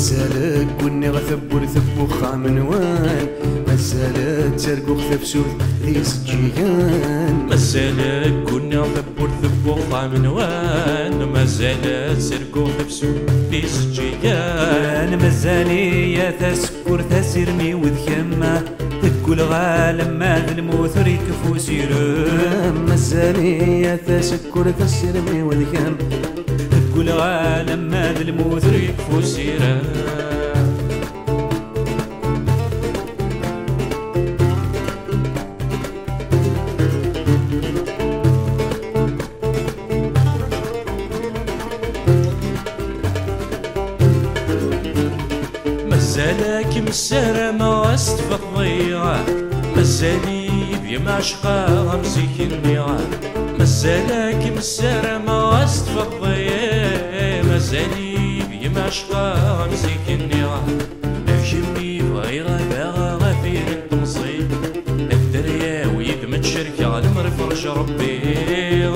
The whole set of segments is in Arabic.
مازالك كوني غثبور ثبو خامنوان، مازالك ترقو خثبسوث ذي سجيان. مازالك كوني غثبور ثبو خامنوان، مازالك ترقو خثبسوث ذي سجيان. مازالي يا تسكر تسرني وذكمه تقول غالم ما الموت ريكفو سيرم. مازالي يا تسكر تسرني وذكم تقول غالم ما الموت ريكفو سيرم. مازالك مسرمة وسط في الضيعة، مازالي بيما عشقا غمزيك النيعة. مازالك مسرمة وسط في الضيعة، مازالي بيما عشقا غمزيك النيعة. الجمي بغيرها باغا غفير التمصيب، الدريا ويدمن شركة على مرفرش ربي.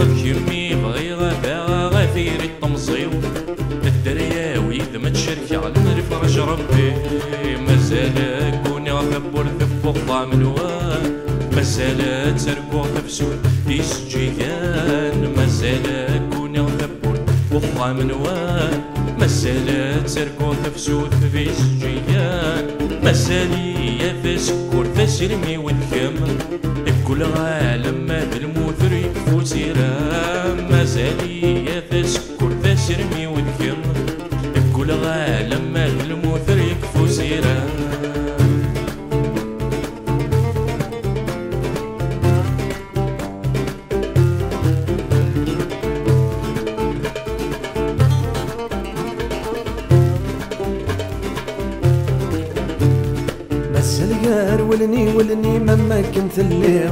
الجمي بغيرها باغا غفير التمصيب، الدريا ويدمن شركة على مرفرش ربي. مازالك كوني غثبور ثبو خامنوان، مازالك ترقو خفسون في سجيان. مازالك كوني غثبور ثبو خامنوان، مازالك ترقو خفسون في سجيان. مازالي يا فسكور فسرمي والكم كل عالم ما بالموت ريكفو سيرام. مازالي يا فسكور فسرمي والكم كل عالم ما بالموت ريكفو سيرام. مازال يار ولني مما كنت الليل،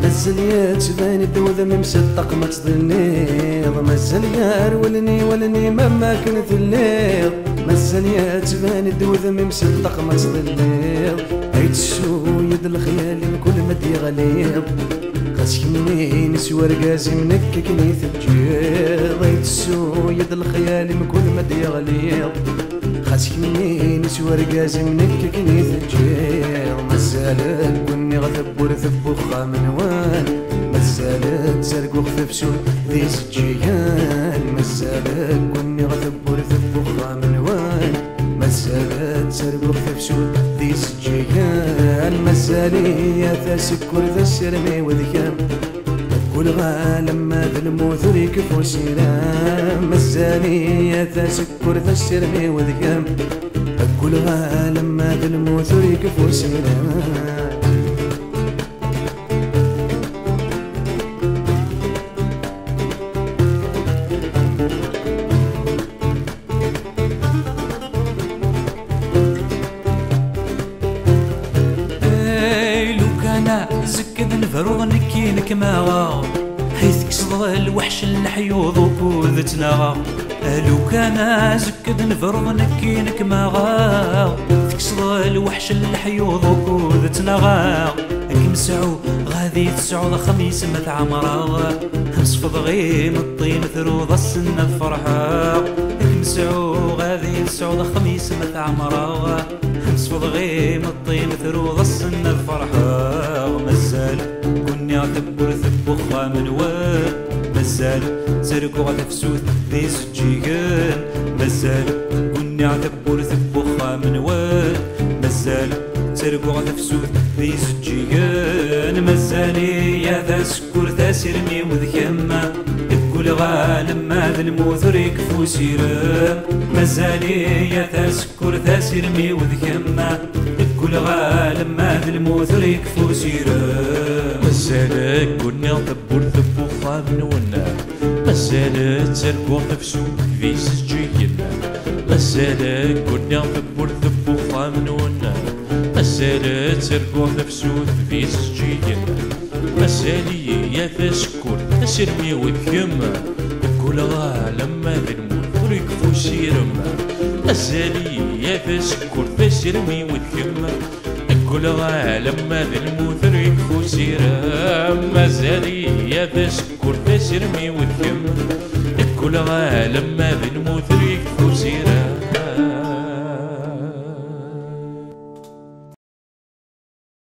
مازال يا تباني دوذا ممسطق ما تظنيض. مازال يار ولني مما كنت الليل، مازال يا تباني دوذا ممسطق ما تظنيض. هيت السويد الخيال كل ما ديغليض، خاصك مني نسوى رقازي منك كني تجيض. هيت السويد الخيال كل ما ديغليض، خاصك مني نسوى رقازي منك كني تجيض. مازالك كوني غثبور ثبو خامنوان، مازالك تسرقو خثبسون ذي سجيان. مازالك كوني غثبور ثبو خامنوان، مازالك تسرقو خثبسون ذي سجيان. مازالي يا تسكر ذا السرمي وذكام كل غالم ما ذا الموت ريكفو سيرام. مازالي يا تسكر ذا السرمي وذكام كل غالم ما ذا الموت ريكفو سيرام. زكد نفرض نكينك ماغا حيث كسض الوحش الحيوض وكوذتنا. لو كان زكد نفرض نكينك ماغا تكسض الوحش الحيوض وكوذتنا. كمسعو غادي تسعود خميس متعمرا، نصفض غيم الطين ثروض السنة فرحة. كمسعو غادي تسعود خميس متعمرا، نصفض غيم الطين ثروض السنة فرحة. مازال كوني غثبور ثبو خامنوان، مازال ترقو غتفسوث ذي سجيان. مازال كوني غثبور ثبو خامنوان، مازال ترقو غتفسوث ذي سجيان. مازالي يا ذا سكور تسرني وذكما كل غالم ما ذا الموت ريكفو سيرام. مازالي يا تسكر تسرمي وذكما كل غالم ما ذا الموت ريكفو سيرام. مازالك كوني غثبور ثبو خامنوان، مازالك ترقو خفسوث في سجيان. مازالك كوني غثبور ثبو خامنوان، مازالك ترقو خفسوث في سجيان. مازالي يا تسكر تسرمي وذكما كل غالم ما ذا الموت ريكفو سيرام. مازالي يا تسكر تسرمي وذكما كل عالم ما ذا الموت ريكفو سيرام. مازالي يا تسكر تسرمي وذكما كل عالم ما ذا الموت ريكفو سيرام.